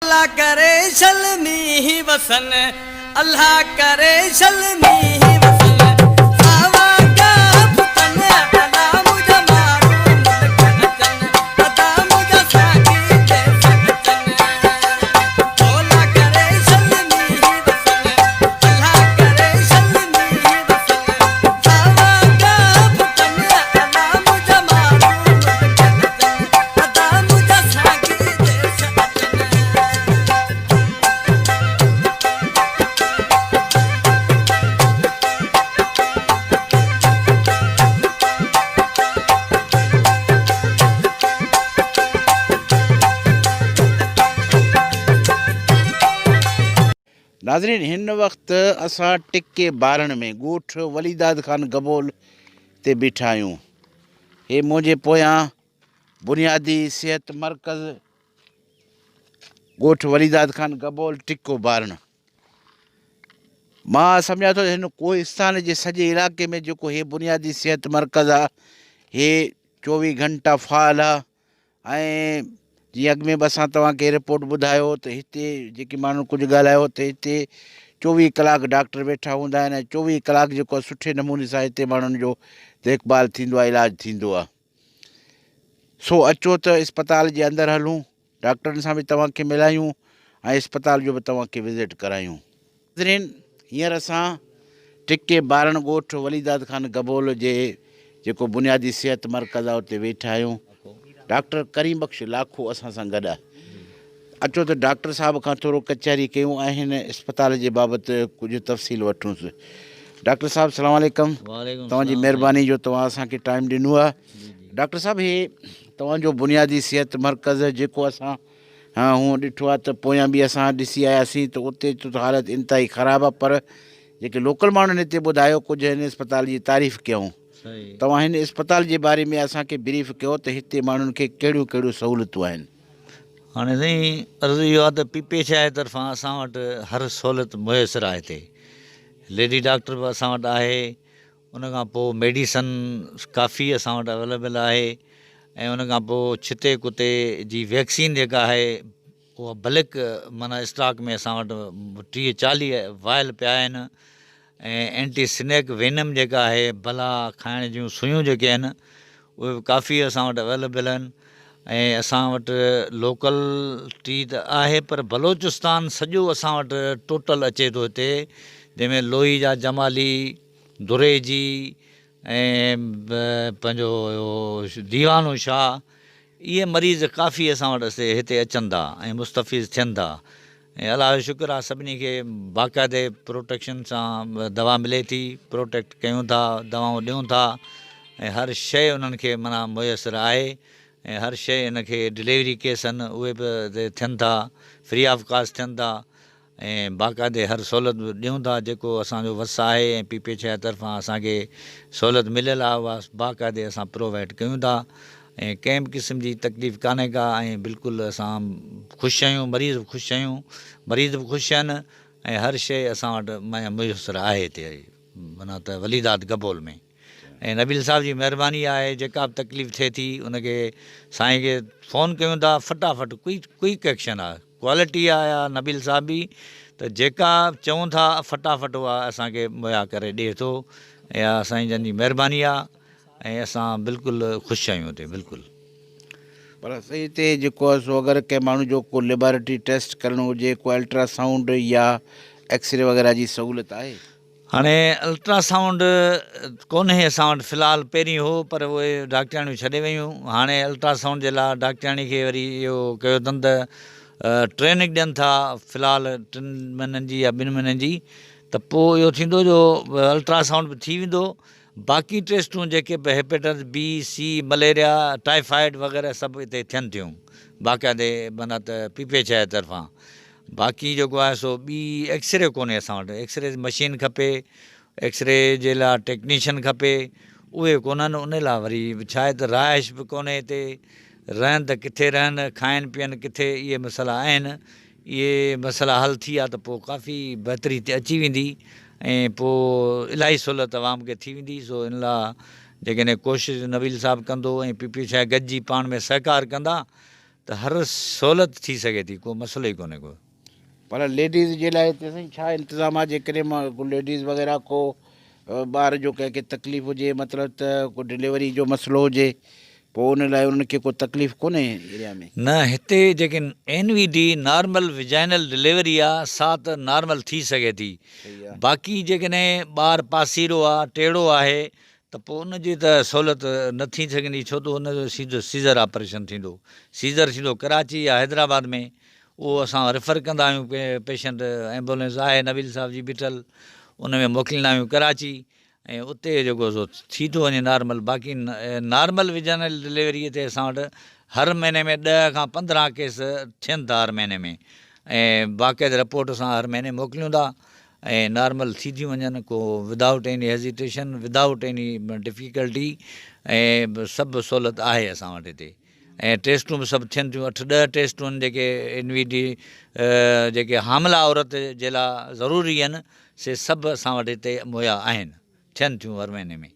अल्लाह करे शल्मी ही वसन, अल्लाह करे शल्मी ही वसन, सावा का फतन अदा मुझे मारू मुल्कन, अदा मुझे साकी दे सकन। अल्लाह करे शल्मी ही वसन, अल्लाह करे शल्मी ही वसन, सावा का फतन अदा मुझे मारू मुल्कन, अदा मुझे साकी दे सकन। नाज़रीन, हिन वक्त असां टिके बारन में ॻोठ वलीदाद खान गबोल ते बीठा आहियूं। हे मुंहिंजे पोयां बुनियादी सिहत मर्कज़ ॻोठ वलीदाद खान गबोल टिको बारण। मां सम्झां थो हिन कोहिस्तान जे सॼे इलाइक़े में जेको हे बुनियादी सिहत मर्कज़ आहे, हे 24 घंटा फ़ाल आहे। ऐं जीअं अॻु में बि असां तव्हांखे रिपोर्ट ॿुधायो त हिते जेके माण्हू कुझु ॻाल्हायो त हिते 24 कलाक डॉक्टर वेठा हूंदा आहिनि ऐं 24 कलाक जेको आहे सुठे नमूने सां हिते माण्हुनि जो देखभाल थींदो आहे, इलाजु थींदो आहे। सो अचो त इस्पताल जे अंदरि हलूं, डॉक्टरनि सां बि तव्हांखे मिलायूं ऐं इस्पताल जो बि तव्हांखे विज़िट करायूं। नाज़रीन, हींअर असां टिके बारण ॻोठ वलीदाद खान गबोल जे जेको बुनियादी सिहत मर्कज़ आहे उते वेठा आहियूं। डॉक्टर करीम बख़्श लाखो असां सां गॾु आहे। अचो त डॉक्टर साहब खां थोरो कचहरी कयूं ऐं हिन इस्पताल जे बाबति कुझु तफ़सील वठूंसि। डॉक्टर साहब सलाम वालेकुम। तव्हांजी महिरबानी जो तव्हां असांखे टाइम ॾिनो आहे। डॉक्टर साहब, हे तव्हांजो बुनियादी सिहत मर्कज़ जेको असां हूअं ॾिठो आहे त पोयां बि असां ॾिसी आयासीं त उते त हालत इंतिहाई ख़राबु आहे, पर जेके लोकल माण्हुनि हिते ॿुधायो कुझु हिन इस्पताल जी तारीफ़ कयूं। तव्हां हिन इस्पताल जे बारे में असांखे ब्रीफ कयो त हिते माण्हुनि खे कहिड़ियूं कहिड़ियूं सहूलियतूं आहिनि। हाणे साईं, अर्ज़ु इहो आहे त पीपीएच आई तरफ़ां असां वटि हर सहूलियत मुयसरु आहे हिते। लेडी डॉक्टर बि असां वटि आहे, उनखां पोइ मेडिसन काफ़ी असां वटि अवेलेबल आहे, ऐं उनखां पोइ छिते कुते जी वैक्सीन जेका आहे उहा बल्क माना स्टॉक में असां वटि 30-40 वायल पिया आहिनि। ऐं एंटी स्नैक वेनम जेका आहे, भला खाइण जूं सुयूं जेके आहिनि उहे बि काफ़ी असां वटि अवेलेबल आहिनि। ऐं असां वटि लोकल टी त आहे, पर बलोचिस्तान सॼो असां वटि टोटल अचे थो हिते, जंहिंमें लोही जा जमाली, दुरे जी ऐं पंहिंजो दीवानो शाह, इहे मरीज़ काफ़ी असां वटि हिते अचनि था ऐं मुस्तफ़ीज़ थियनि था। ऐं अलाह जो शुक्र आहे, सभिनी खे बाक़ाइदे प्रोटेक्शन सां दवा मिले थी, प्रोटेक्ट कयूं था, दवाऊं ॾियूं था, ऐं हर शइ उन्हनि खे माना मुयसरु आहे। ऐं हर शइ इनखे डिलीवरी केस आहिनि उहे बि थियनि था, फ्री ऑफ कास्ट थियनि था, ऐं बाक़ाइदे हर सहूलियत ॾियूं था। जेको असांजो वस आहे ऐं पीपीएच आई तरफ़ां असांखे सहूलियत मिलियल आहे उहा बाक़ाइदे असां प्रोवाइड कयूं था। ऐं कंहिं बि क़िस्म जी तकलीफ़ कान्हे का, ऐं बिल्कुलु असां ख़ुशि आहियूं, मरीज़ बि ख़ुशि आहियूं, मरीज़ बि ख़ुशि आहिनि, ऐं हर शइ असां वटि मुयसरु आहे हिते माना त वलीदाद गबोल में। ऐं नबील साहब जी महिरबानी आहे, जेका बि तकलीफ़ थिए थी उनखे साईं खे फ़ोन कयूं था, फटाफट क्विक एक्शन आहे, क्वालिटी आहे नबील साहब बि, त जेका चऊं था फटाफट उहा असांखे मुहैया करे ॾिए थो। ऐं साईं जन जी महिरबानी आहे, ऐं असां बिल्कुलु ख़ुशि आहियूं हिते बिल्कुलु। पर सही हिते जेको आहे सो अगरि कंहिं माण्हू जो को लेबोरेटरी टेस्ट करिणो हुजे, को अल्ट्रासाउंड या एक्सरे वग़ैरह जी सहूलियत आहे? हाणे अल्ट्रासाउंड कोन्हे असां वटि फ़िलहालु, पहिरीं हो पर उहे डॉक्टराणियूं छॾे वियूं। हाणे अल्ट्रासाउंड जे लाइ डॉक्टराणी खे वरी इहो कयो अथनि त ट्रेनिंग ॾियनि था फ़िलहालु 3 महीननि जी या 2 महीननि जी, त पोइ इहो थींदो जो अल्ट्रासाउंड बि थी वेंदो। बाक़ी टेस्टूं जेके बि hepatitis B, C, malaria, typhoid वग़ैरह सभु हिते थियनि थियूं बाक़ाइदे माना त पीपीएच आई तरफ़ां। बाक़ी जेको आहे सो ॿी एक्सरे कोन्हे असां वटि, एक्सरे मशीन खपे, एक्सरे जे लाइ टेक्नीशियन खपे, उहे कोन्हनि। उन लाइ वरी छा आहे त रहाइश बि कोन्हे हिते, रहनि त किथे रहनि, खाइनि पीअनि किथे, इहे मसइला आहिनि। इहे मसइला हल थी विया त पोइ काफ़ी बहितरी हिते अची वेंदी, ऐं पोइ इलाही सहूलियत आवाम खे थी वेंदी। सो इन लाइ जेकॾहिं कोशिशि नबील साहब कंदो ऐं पीपीएच आई गॾिजी पाण में सहकार कंदा त हर सहूलियत थी सघे थी, को मसइलो ई कोन्हे को। पर लेडीज़ जे लाइ हिते साईं छा इंतज़ाम आहे जेकॾहिं मां लेडीज़ वग़ैरह को ॿार जो कंहिंखे तकलीफ़ हुजे, मतिलबु त को डिलीवरी जो मसइलो हुजे, पोइ उन लाइ उन्हनि खे को तकलीफ़ कोन्हे एरिया में? न, हिते जेके NVD नॉर्मल विजाइनल डिलीवरी आहे सा त नॉर्मल थी सघे थी। बाक़ी जेकॾहिं ॿारु पासीरो आहे, टेढ़ो आहे, त पोइ उनजी त सहूलियत न थी सघंदी, छो त हुनजो सीधो सीज़र ऑपरेशन थींदो। सीज़र थींदो कराची या हैदराबाद में, उहो असां रेफर कंदा आहियूं। पेशेंट एम्बुलेंस आहे नबील साहब जी बीठल, उन में मोकिलींदा आहियूं कराची, ऐं उते जेको सो थी थो वञे नॉर्मल। बाक़ी नॉर्मल विजाइनल डिलीवरीअ ते असां वटि हर महीने में 10 खां 15 केस थियनि था हर महीने में, ऐं बाक़ाइदा रिपोर्ट असां हर महीने मोकिलियूं था, ऐं नॉर्मल थी थियूं वञनि, को without any hesitation, without any difficulty, ऐं सभु सहूलियत आहे असां वटि हिते। ऐं टेस्टूं बि सभु थियनि थियूं, 8-10 टेस्टूं आहिनि जेके NVD जेके हामला औरत जे लाइ ज़रूरी आहिनि, से सभु असां वटि हिते मुहैया आहिनि, थियनि थियूं हर महीने में,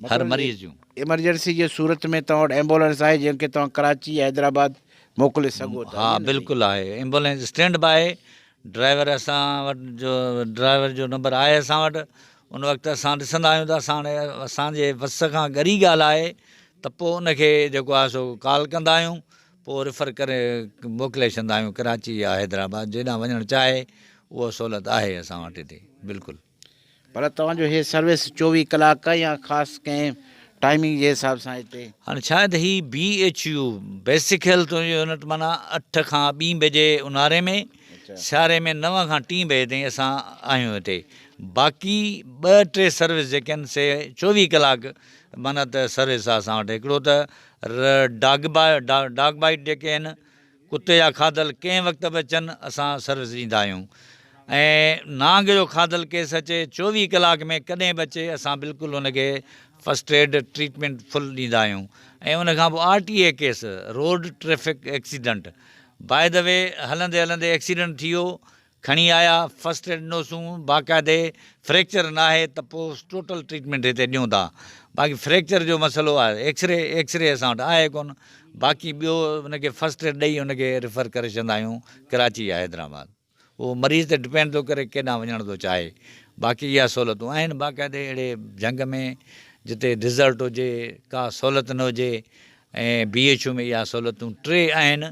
हर मरीज़ जूं। इमरजेंसी जे सूरत में तव्हां वटि एम्बुलेंस आहे जंहिंखे तव्हां कराची या हैदराबाद मोकिले सघो था? हा बिल्कुलु आहे, एम्बुलेंस स्टैंड बाय। ड्राइवर असां वटि जो ड्राइवर जो नंबर आहे असां वटि। उन वक़्तु असां ॾिसंदा आहियूं त असांजे वस खां ॻरी ॻाल्हि आहे त पोइ उनखे जेको आहे सो कॉल कंदा आहियूं, पोइ रेफर करे मोकिले छॾींदा आहियूं कराची या हैदराबाद, जेॾां वञणु चाहे उहा सहूलियत आहे असां वटि हिते बिल्कुलु। पर तव्हांजो हे सर्विस 24 कलाक या ख़ासि कंहिं टाइमिंग जे हिसाब सां हिते? हाणे छा आहे त ही BHU बेसिक हेल्थ यूनिट, माना 8 खां 2 बजे ऊन्हारे में, सियारे में 9 खां 3 बजे ताईं असां आहियूं हिते। बाक़ी 2-3 सर्विस जेके आहिनि से 24 कलाक माना त सर्विस आहे असां वटि। हिकिड़ो त डॉग बाइट जेके आहिनि, कुते जा खाधल कंहिं वक़्तु बि अचनि असां सर्विस ॾींदा आहियूं। ऐं नांग जो खाधल केस अचे 24 कलाक में कॾहिं बि अचे, असां बिल्कुलु हुनखे फस्ट एड ट्रीटमेंट फुल ॾींदा आहियूं। ऐं उनखां पोइ RTA case, road traffic accident, by the way हलंदे हलंदे एक्सीडेंट थी वियो, खणी आया, फस्ट एड ॾिनोसूं, बाक़ाइदे फ्रैक्चर न आहे त पोइ टोटल ट्रीटमेंट हिते ॾियूं था। बाक़ी फ्रैक्चर जो मसइलो आहे, एक्सरे असां वटि आहे कोन। बाक़ी ॿियो हुनखे फस्ट एड ॾेई हुनखे रेफर करे छॾींदा आहियूं कराची या हैदराबाद। उहो मरीज़ ते डिपेंड थो करे केॾांहुं वञणु थो चाहे। बाक़ी इहा सहूलियतूं आहिनि बाक़ाइदे। अहिड़े जंग में जिते रिज़ल्ट हुजे, का सहूलियत न हुजे, ऐं BHU में इहा सहूलियतूं 3 आहिनि,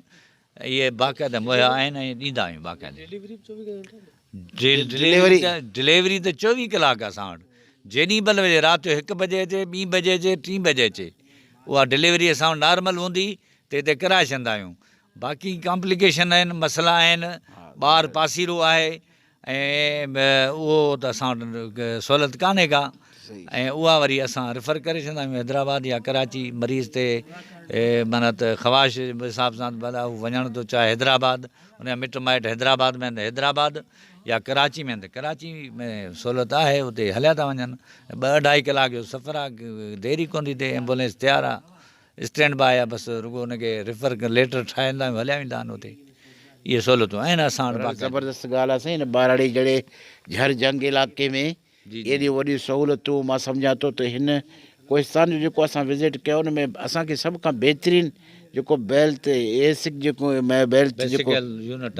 इहे बाक़ाइदा मुहैया आहिनि ऐं ॾींदा आहियूं बाक़ाइदे। डिलीवरी त 24 कलाक असां वटि, जेॾी महिल वजे, राति जो 1 बजे अचे, 2 बजे अचे, 3 बजे अचे, उहा डिलीवरी असां वटि नॉर्मल हूंदी त हिते कराए छॾींदा आहियूं। बाक़ी कॉम्प्लिकेशन आहिनि, मसइला आहिनि, ॿारु पासीरो आहे, ऐं उहो त असां वटि सहूलियत कान्हे का, ऐं उहा वरी असां रेफर करे छॾींदा आहियूं हैदराबाद या कराची। मरीज़ ते माना त ख़वाहिश जे हिसाब सां भला हू वञणु थो चाहे हैदराबाद, हुनजा मिट माइट हैदराबाद में आहिनि त हैदराबाद, या कराची में आहिनि त कराची में सहूलियत आहे, उते हलिया था वञनि। 2-2.5 कलाक जो सफ़र आहे, देरी कोन थी थिए, एम्बुलेंस तयारु आहे, स्टैंड बाय आहे, बसि रुॻो हुनखे रेफर लेटर ठाहींदा आहियूं, हलिया वेंदा आहिनि उते। इहे सहूलियतूं आहिनि असां वटि। ज़बरदस्त ॻाल्हि आहे साईं, बाराड़ी जहिड़े झर जंग इलाइक़े में एॾी वॾी सहूलियतूं, मां सम्झां थो त हिन कोहिस्तान जो जेको असां विज़िट कयो उन में असांखे सभ खां बहितरीनु जेको बेसिक जेको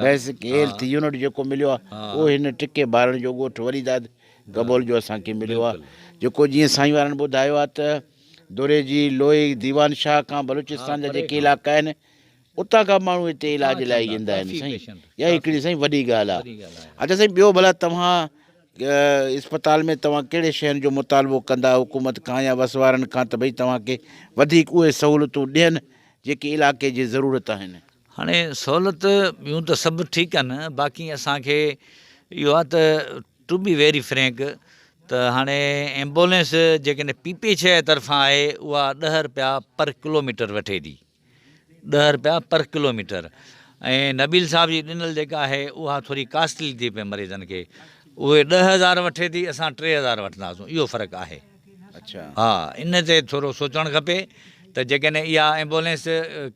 बेसिक हेल्थ यूनिट जेको मिलियो आहे, उहो हिन टिके ॿारनि जो ॻोठु वरीदाद गबोल जो असांखे मिलियो आहे। जेको जीअं साईं वारनि ॿुधायो आहे त दोरे जी लोई दीवान शाह खां बलूचिस्तान जा जेके इलाइक़ा आहिनि, उतां खां माण्हू हिते इलाज लाइ ईंदा आहिनि साईं। इहा हिकिड़ी साईं वॾी ॻाल्हि आहे। अच्छा साईं, ॿियो भला तव्हां इस्पताल में तव्हां कहिड़े शयुनि जो मुतालबो कंदा हुकूमत खां या बस वारनि खां त भई तव्हांखे वधीक उहे सहूलियतूं ॾियनि जेके इलाइक़े जी ज़रूरत आहिनि? हाणे सहूलियत ॿियूं त सभु ठीकु आहिनि, बाक़ी असांखे इहो आहे त टू बी वेरी फ्रैंक त हाणे एम्बुलेंस जेकॾहिं PPH तरफ़ां आहे उहा 10 रुपया पर किलोमीटर वठे थी, 10 रुपया पर किलोमीटर। ऐं नबील साहब जी ॾिनल जेका आहे उहा थोरी कास्टली थी पए मरीज़नि खे, उहे 10,000 वठे थी, असां 3,000 वठंदासीं, इहो फ़र्क़ु आहे। अच्छा, हा, इन ते थोरो सोचणु खपे त जेकॾहिं इहा एम्बुलेंस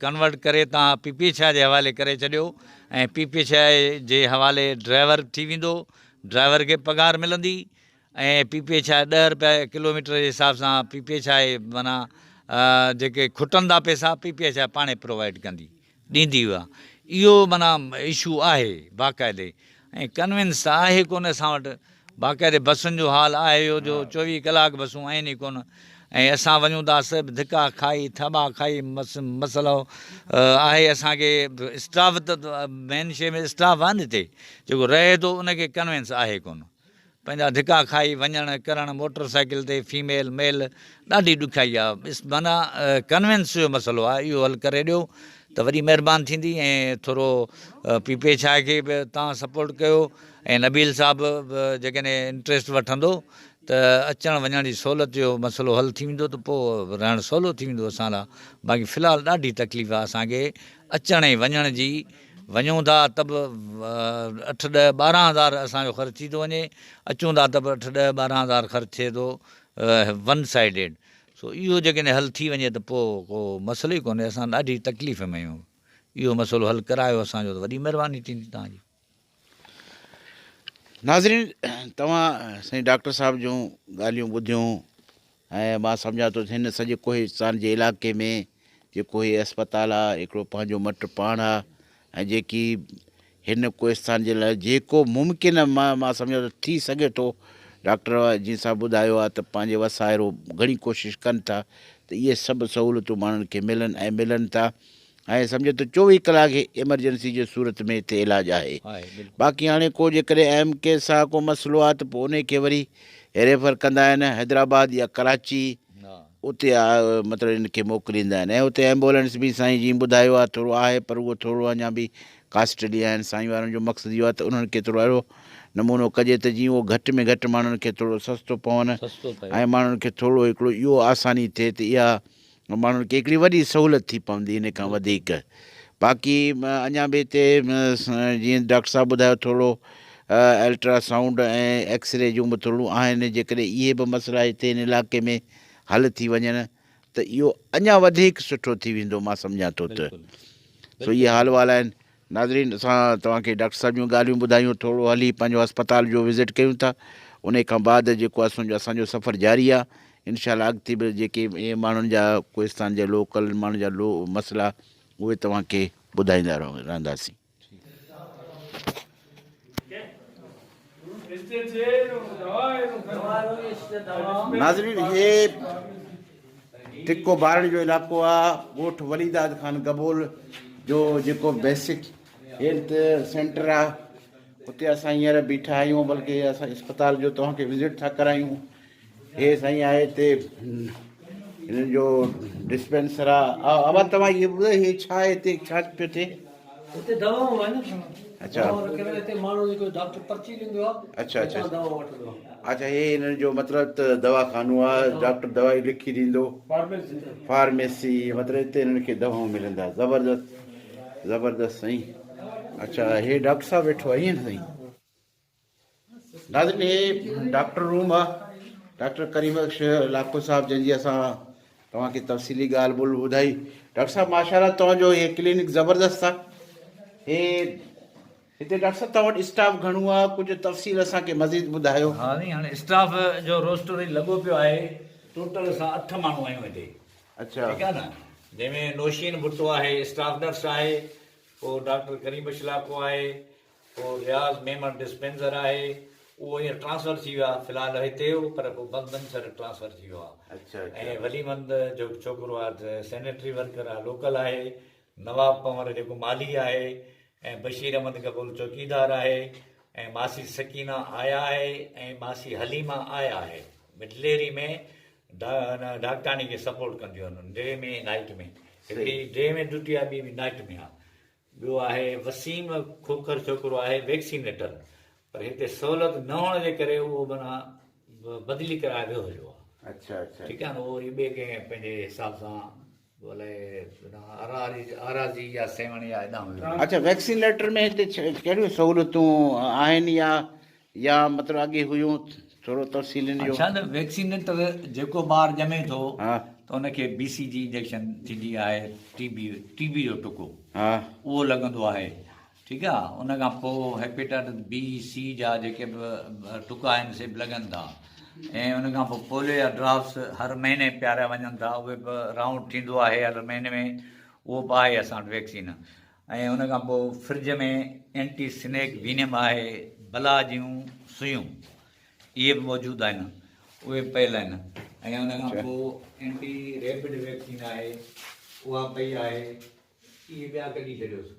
कन्वर्ट करे तव्हां PPH जे हवाले करे छॾियो, ऐं PPH जे हवाले ड्राइवर थी वेंदो, ड्राइवर खे पघार मिलंदी, ऐं PPH 10 रुपया किलोमीटर जे हिसाब सां PPH माना जेके खुटंदा पैसा PPH पाणे प्रोवाइड कंदी, ॾींदी हुआ। इहो माना इशू आहे बाक़ाइदे, ऐं कन्विंस त आहे कोन असां वटि। बाक़ाइदे बसुनि जो हाल आहे इहो जो 24 कलाक बसूं आहिनि ई कोन, ऐं असां वञूं था सभु धिका खाई थबा खाई मसइलो आहे असांखे। स्टाफ त मेन शइ में स्टाफ आहे न हिते, जेको रहे थो उनखे कन्विंस आहे कोन। पंहिंजा धिका खाई वञणु करणु मोटर साइकिल ते फीमेल मेल ॾाढी ॾुखियाई आहे। माना कन्विंस जो मसइलो आहे, इहो हल करे ॾियो त वॾी महिरबानी थींदी। ऐं थोरो पीपे छाए खे बि तव्हां सपोर्ट कयो, ऐं नबील साहिबु जेकॾहिं इंट्रस्ट वठंदो त अचण वञण जी सहूलियत जो मसइलो हल थी वेंदो, त पोइ रहणु सवलो थी वेंदो असां लाइ। बाक़ी फ़िलहालु ॾाढी तकलीफ़ आहे असांखे अचण ऐं वञण जी। वञूं था त बि 8-10-12 हज़ार असांजो ख़र्चु थी थो वञे, अचूं था त बि 8-10-12 हज़ार ख़र्चु थिए थो वन साइडेड। सो इहो जेकॾहिं हल थी वञे त पोइ को मसइलो ई कोन्हे, असां ॾाढी तकलीफ़ में आहियूं। इहो मसइलो हल करायो असांजो त वॾी महिरबानी थींदी तव्हांजी। नाज़रीन, तव्हां साईं डॉक्टर साहिब जूं ॻाल्हियूं ॿुधियूं, ऐं मां सम्झां थो हिन सॼे कोहिस्तान जे इलाइक़े में जेको हीउ अस्पताल आहे हिकिड़ो पंहिंजो मट पाण आहे, ऐं जेकी हिन कोहिस्तान जे लाइ जेको मुमकिन आहे मां सम्झां थो थी सघे थो। डॉक्टर जीअं सां ॿुधायो आहे त पंहिंजे वसाइरो घणी कोशिशि कनि था त इहे सभु सहूलियतूं माण्हुनि खे मिलनि ऐं मिलनि था। ऐं सम्झो त 24 कलाक एमरजेंसी जे सूरत में हिते इलाजु आहे। बाक़ी हाणे को जेकॾहिं अहम केस आहे को मसइलो आहे त पोइ उनखे वरी रेफर कंदा आहिनि हैदराबाद या कराची, उते मतिलबु इनखे मोकिलींदा आहिनि। ऐं उते एम्बुलेंस बि साईं जीअं ॿुधायो आहे थोरो आहे, पर उहो थोरो अञा बि कास्टली आहिनि। साईं वारनि जो मक़सदु इहो आहे त उन्हनि खे थोरो अहिड़ो नमूनो कजे त जीअं उहो घटि में घटि माण्हुनि खे थोरो सस्तो पवनि, ऐं माण्हुनि खे थोरो हिकिड़ो इहो आसानी थिए त इहा माण्हुनि खे हिकिड़ी वॾी सहूलियत थी पवंदी इन खां वधीक। बाक़ी अञा बि हिते जीअं डॉक्टर साहिबु ॿुधायो थोरो अल्ट्रासाउंड ऐं एक्सरे जूं बि थोरो आहिनि। जेकॾहिं इहे बि मसइला हिते हिन इलाइक़े में हल थी वञनि त इहो अञा वधीक सुठो थी वेंदो मां सम्झां थो त। सो इहे हाल वाल आहिनि। नाज़रीन, असां तव्हांखे डॉक्टर साहिब जूं ॻाल्हियूं ॿुधायूं, थोरो हली पंहिंजो अस्पताल जो विज़िट कयूं था। उन खां बाद जेको असांजो सफ़र जारी आहे। इनशाला अॻिते बि जेके इहे माण्हुनि जा कोहिस्तान जा लोकल माण्हुनि जा मसइला उहे तव्हांखे ॿुधाईंदा रहंदासीं। नाज़रीन, इहे टिको बारण जो इलाइक़ो आहे, ॻोठ वलीदाद ख़ान गबोल जो जेको बेसिक हेल्थ सेंटर आहे, उते असां हींअर बीठा आहियूं। बल्कि असां अस्पताल जो तव्हांखे विज़िट था करायूं। हे साईं आहे हिते हिननि जो डिस्पेंसर आहे। अब तव्हां इहे ॿुधायो इहे छा आहे हिते, छा पियो थिए? हिते दवाऊं आहिनि। अच्छा, हिते माण्हू जेको डॉक्टर पर्ची ॾींदो आहे। अच्छा अच्छा दवा वठंदो आहे। अच्छा, हे हिननि जो मतिलबु त दवाख़ानो आहे, डॉक्टर दवाई लिखी ॾींदो, फार्मेसी, मतिलबु हिते हिननि खे दवाऊं मिलंदा। ज़बरदस्त ज़बरदस्त साईं। अच्छा, हे डॉक्टर साहिबु वेठो आहे ईअं न साईं? नाज़रीन, हे डॉक्टर रूम आहे, डॉक्टर करीमबख्श लाखो साहिबु जंहिंजी असां तव्हांखे तफ़सीली ॻाल्हि ॿोल ॿुधाई। डॉक्टर साहिबु माशाल्लाह तव्हांजो हे क्लिनिक ज़बरदस्त आहे। हे हिते डॉक्टर साहिबु तव्हां वटि स्टाफ घणो आहे, कुझु तफ़सील असांखे मज़ीद ॿुधायो। हा नी, हाणे स्टाफ जो रोस्टर लॻो पियो आहे। टोटल असां 8 माण्हू आहियूं हिते। अच्छा, ठीकु आहे न, जंहिंमें नौशीन भुट्टो आहे, स्टाफ नर्स आहे, पोइ डॉक्टर करीमबख्श लाको आहे, पोइ रियाज़ मेमन डिस्पेंसर आहे। उहो हींअर ट्रांसफर थी वियो आहे फ़िलहालु हिते हो, पर पोइ बंदनसर ट्रांसफर थी वियो आहे। अच्छा, ऐं वलीमंद जो छोकिरो आहे सैनिटरी वर्कर आहे, लोकल आहे। नवाब पंवर जेको माली आहे, ऐं बशीर अहमद कबूल चौकीदार आहे, ऐं मासी सकीना आया आहे, ऐं मासी हलीमा आया आहे। मिडलेरी में डॉक्टानी खे सपोर्ट कंदियूं आहिनि, डे में नाइट में। हिकिड़ी डे में ड्यूटी आहे, ॿी नाइट में आहे। ॿियो आहे वसीम खोखर छोकिरो आहे, वैक्सीनेटर, पर हिते सहूलियत न हुअण जे करे उहो माना बदिली कराए वियो हुयो आहे। अच्छा अच्छा, ठीकु आहे न, उहो वरी ॿिए कंहिं पंहिंजे हिसाब सां आराज़ी या सेवण या हेॾां। अच्छा, वैक्सीनेटर में हिते कहिड़ियूं सहूलियतूं आहिनि या मतिलबु अॻे हुयूं? थोरो तफ़सील जो। अच्छा, त वैक्सीनेटर जेको ॿारु ॼमे थो हा त उनखे BCG इंजेक्शन थींदी आहे, TB जो टुको, हा, उहो लॻंदो आहे। ठीकु आहे, उन खां पोइ हेपेटाइटिस B, C जा जेके बि टुका आहिनि से बि लॻनि था। ऐं उन खां पोइ पोलियो जा ड्राप्स हर महीने पियारिया वञनि था, उहे बि राउंड थींदो आहे हर महीने में, उहो बि आहे असां वटि वैक्सीन। ऐं उन खां पोइ फ्रिज में एंटी स्नेक वीनियम आहे, बला जूं सुयूं इहे बि मौजूदु आहिनि, उहे बि पियल आहिनि। ऐं उन खां पोइ एंटी रेबिड वैक्सीन आहे, उहा पई आहे। इहे ॿिया कढी छॾियोसि।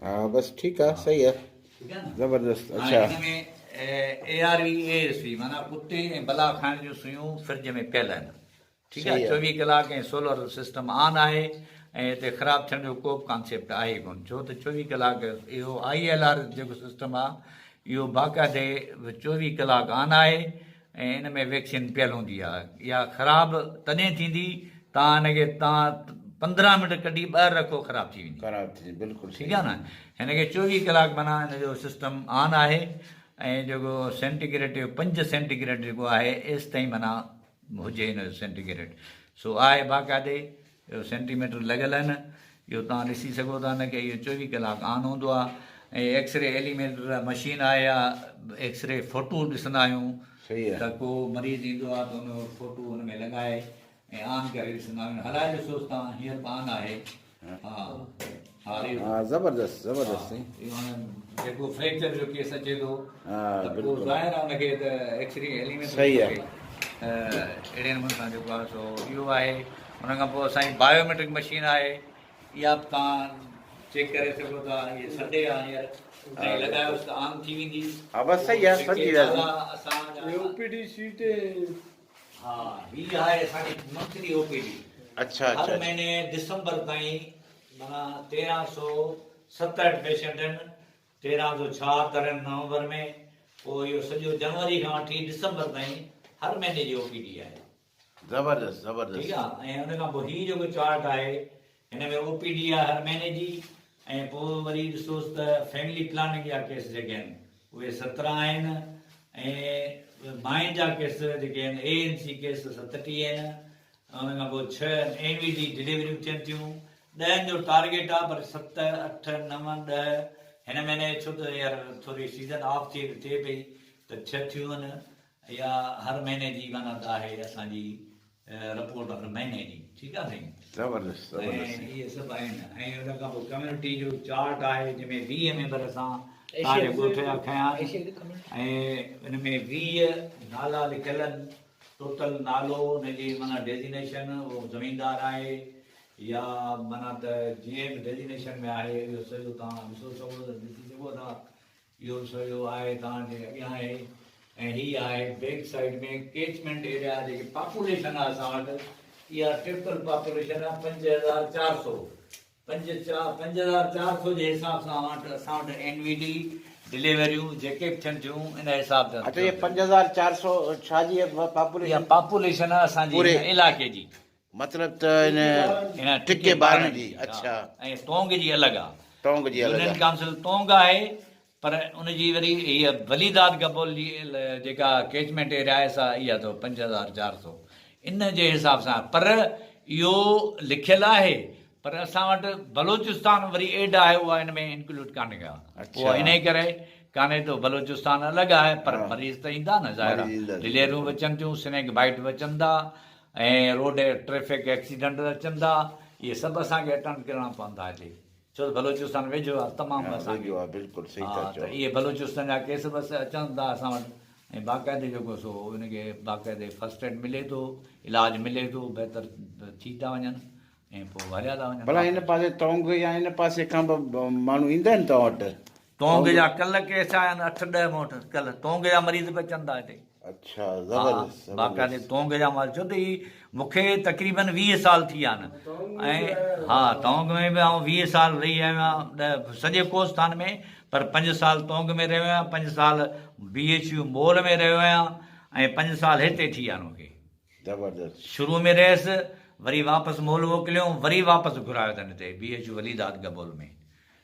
हा बसि ठीकु आहे, सही आहे, ठीकु आहे न। ज़बरदस्त। हाणे अच्छा, हिन में ARV माना कुते ऐं बला खाइण जूं सुयूं फ्रिज में पियल आहिनि। ठीकु आहे, 24 कलाक ऐं सोलर सिस्टम ऑन आहे ऐं हिते ख़राबु थियण जो को बि कॉन्सेप्ट आहे ई कोन, छो त 24 कलाक इहो ILR जेको सिस्टम आहे इहो बाक़ाइदे 24 कलाक ऑन आहे ऐं हिन में वैक्सीन पियल हूंदी आहे। इहा ख़राबु तॾहिं थींदी तव्हां हिनखे 15 मिंट कढी ॿाहिरि रखो, ख़राबु थी वेंदी। ख़राबु थी बिल्कुलु ठीकु आहे न। हिनखे 24 कलाक माना हिन जो सिस्टम ऑन आहे ऐं जेको सेंटीग्रेड 5 सेंटीग्रेड जेको आहे एसि ताईं माना हुजे हिन जो सेंटीग्रेड, सो आहे बाक़ाइदे इहो सेंटीमीटर लॻियल आहिनि। इहो तव्हां ॾिसी सघो था हिनखे, इहो 24 कलाक ऑन हूंदो आहे। ऐं एक्सरे एलिमेंटर मशीन आहे या एक्सरे फ़ोटू ॾिसंदा आहियूं, सही आहे। त को मरीज़ ईंदो आहे त हुनजो फ़ोटू हुन में लॻाए ऐं ऑन करे ॾिसंदा आहियूं। हलाए ॾिसोसि तव्हां, हींअर बि ऑन आहे। हा हा हा ज़बरदस्त ज़बरदस्त। इहो हाणे जेको फ्रैक्चर जो केस अचे थो हा त पोइ बिल्कुलु ज़ाहिर आहे हुनखे त एक्सरे एलिमेंट सही आहे। अहिड़े नमूने सां जेको आहे सो इहो आहे। हुन खां पोइ असांजी बायोमेट्रिक मशीन आहे, इहा बि तव्हां चेक करे सघो था। इहे संडे आहे हींअर, हुते लॻायोसि त ऑन थी वेंदी। हा बसि सही आहे, सची ॻाल्हि आहे। असांजा OPD सीट हा हीअ आहे असांजी मंथली OPD। अच्छा हर अच्छा, महीने दिसंबर ताईं माना 1367 पेशेंट आहिनि। 1376 आहिनि नवंबर में, पोइ इहो सॼो जनवरी खां वठी दिसंबर ताईं हर महीने जी OPD आहे। ज़बरदस्त ज़बरदस्त। ठीकु आहे। ऐं हुन खां पोइ हीअ जेको चार्ट आहे हिन में OPD आहे हर महीने जी। ऐं पोइ वरी ॾिसोसि त फैमिली प्लानिंग जा केस जेके आहिनि उहे 17 आहिनि ऐं माइन जा केस जेके आहिनि ANC केस 37 आहिनि। हुन खां पोइ 6 NVD डिलीवरियूं थियनि थियूं। 10 जो टारगेट आहे, पर 7, 8, 9, 10 हिन महीने छो त यार थोरी सीज़न ऑफ थिए पई त 6 थियूं आहिनि। इहा हर महीने जी माना आहे असांजी रिपोर्ट हर महीने जी। ठीकु आहे साईं। ज़बरदस्त ज़बरदस्त। ऐं इहे सभु आहिनि। ऐं हुन खां पोइ कम्यूनिटी जो चार्ट आहे जंहिंमें 20 मेंबर असां तव्हांजे ॻोठ जा खयां ऐं हिन में 20 नाला लिखियल आहिनि। टोटल नालो हुनजी माना डेज़िनेशन उहो ज़मीनदार आहे या माना त जीअं बि डेज़िनेशन में आहे इहो सॼो तव्हां ॾिसो ॾिसी सघो था। इहो सॼो आहे तव्हांजे अॻियां आहे। ऐं हीअ आहे बैक साइड में कैचमेंट एरिया जेकी पॉपुलेशन आहे असां वटि, इहा टोटल पॉपुलेशन आहे 5400। 5400 जे हिसाब सां असां वटि NVD डिलीवरियूं जेके बि थियनि थियूं इन हिसाब सां। अच्छा, ये 5400 छा जी इहा पॉपुलेशन? पॉपुलेशन आहे असांजी पूरे इलाइक़े जी, मतिलबु त इन टिके ॿारनि जी। अच्छा, ऐं तोंग जी अलॻि आहे। टोंग जी अलॻि यूनियन आहे। काउंसिल तोंग आहे, पर उनजी वरी हीअ वलीदाद गबोल जी जेका कैचमेंट एरिया आहे सा इहा अथव 5400 इन जे हिसाब सां। पर इहो लिखियलु आहे, पर असां वटि बलोचिस्तान वरी एड आहे, उहा हिन में इंक्लूड कान्हे का। उहा इन करे कान्हे तो बलोचिस्तान अलॻि आहे, पर मरीज़ त ईंदा न ज़ाहिर आहे। डिलेरियूं बि अचनि थियूं, स्नेक बाइट बि अचनि था ऐं रोड ट्रैफिक एक्सीडेंट अचनि था। इहे सभु असांखे अटेंड करणा पवंदा हिते, छो त बलोचिस्तान वेझो आहे तमामु असांखे। बिल्कुलु सही हा, था त चओ। इहे बलोचिस्तान जा केस बसि अचनि था असां वटि ऐं बाक़ाइदे जेको सो हुनखे बाक़ाइदे फस्ट एड मिले थो, इलाजु मिले थो, बहितर थी था वञनि ऐं पोइ हलिया था वञनि। भला हिन पासे तोंग या हिन पासे खां बि माण्हू ईंदा आहिनि तव्हां वटि? तोंग जा कल्ह केस आया आहिनि 8-10 मूं वटि। कल्ह तोंग जा मरीज़ बि अचनि था हिते। अच्छा, ज़बरदस्त बाक़ाइदे तोंग जा मरीज़, छो त ही मूंखे तक़रीबन 20 साल थी विया आहिनि। ऐं हा, तोंग में बि आउं 20 साल रही आहियो आहियां सॼे कोस्तान में, पर 5 साल तोंग में रहियो आहियां, 5 साल BHU मोल में रहियो आहियां ऐं 5 साल हिते थी विया आहिनि मूंखे। ज़बरदस्त। शुरू में रहियसि, वरी वापसि मोल मोकिलियो, वरी वापसि घुरायो अथनि हिते BHU वलीदाद गबोल में।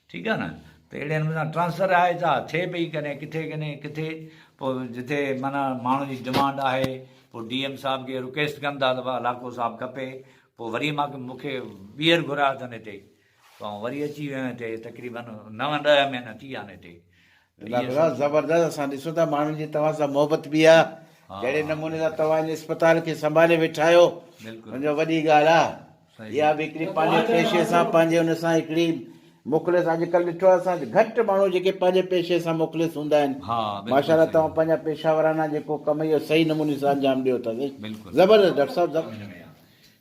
ठीकु आहे न। त अहिड़े नमूने सां ट्रांसफर आहे छा थिए पई कॾहिं किथे पोइ जिथे माना माण्हू जी डिमांड आहे पोइ DM साहिब खे रिक्वेस्ट कनि था त लाको साहिबु खपे, पोइ वरी मूंखे ॿीहर घुरायो अथनि हिते, पोइ वरी अची वियो आहियां हिते। तक़रीबन 9-10 महीना थी विया आहिनि हिते। ज़बरदस्त। असां ॾिसूं था माण्हुनि जी तव्हां सां मोहबत बि आहे, जहिड़े नमूने सां तव्हां हिन अस्पताल खे संभाले वेठा आहियो, बिल्कुलु मुंहिंजो वॾी ॻाल्हि आहे। इहा बि हिकिड़ी पंहिंजे पेशे सां पंहिंजे हुन सां हिकिड़ी मुख़लिस अॼुकल्ह ॾिठो आहे असां घटि माण्हू जेके पंहिंजे पेशे सां मुख़लिस हूंदा आहिनि। हा बिल्कुलु माशाल्लाह सही। तव्हां पंहिंजा पेशावराना जेको कम इहो सही नमूने सां अंजाम ॾियो था बिल्कुलु। ज़बरदस्त डॉक्टर साहब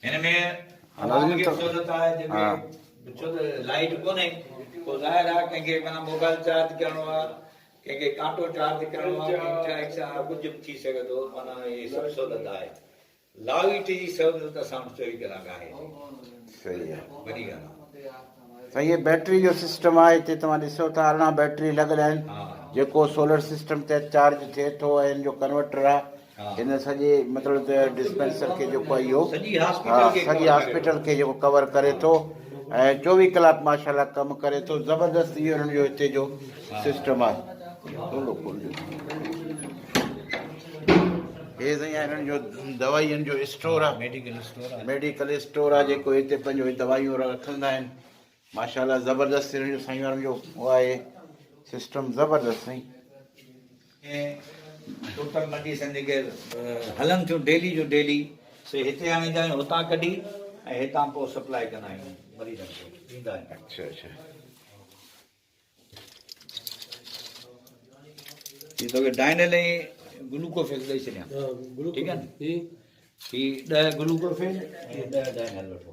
हिन में आवाम खे सहूलियत आहे जेके छो त लाइट कोन्हे पोइ ज़ाहिर आहे कंहिंखे माना मोबाइल चार्ज करिणो आहे, कंहिंखे कांटो चार्ज करिणो आहे, कंहिंखे एक्स्ट्रा कुझु बि थी सघे थो, माना इहे सभु सहूलियत आहे। लाइट जी सहूलियत असां वटि 24 कलाक आहे। सही आहे वॾी ॻाल्हि आहे। सही आहे। बैटरी जो सिस्टम आहे हिते तव्हां ॾिसो था 18 बैटरी लॻल आहिनि जेको सोलर सिस्टम ते चार्ज थिए थो ऐं हिन जो कन्वर्टर आहे हिन सॼे मतिलबु त डिस्पेंसर खे जेको आहे इहो सॼी सॼी हॉस्पिटल खे जेको कवर करे थो ऐं 24 कलाक माशाल्लाह कमु करे थो। ज़बरदस्त इहो हिननि जो हिते जो सिस्टम आहे। हे साईं हिननि जो दवाइयुनि जो स्टोर आहे, मेडिकल स्टोर आहे जेको हिते पंहिंजो दवाइयूं रखंदा आहिनि। माशाल्लाह ज़बरदस्त हिननि जो साईं वारनि जो उहो आहे सिस्टम ज़बरदस्त साईं। टोटल मेडिसिन जेके हलनि थियूं डेली जो डेली से हिते आणींदा आहियूं हुतां कढी ऐं हितां पोइ सप्लाई कंदा आहियूं मरीज़नि खे ॾींदा आहियूं। अच्छा अच्छा हीअ तोखे डाइनल ऐं ग्लूकोफेस ॾेई छॾियां, हाँ, ठीकु आहे न? ये हीअ 10 ग्लूकोफेस ऐं 10 डाइनल वठो।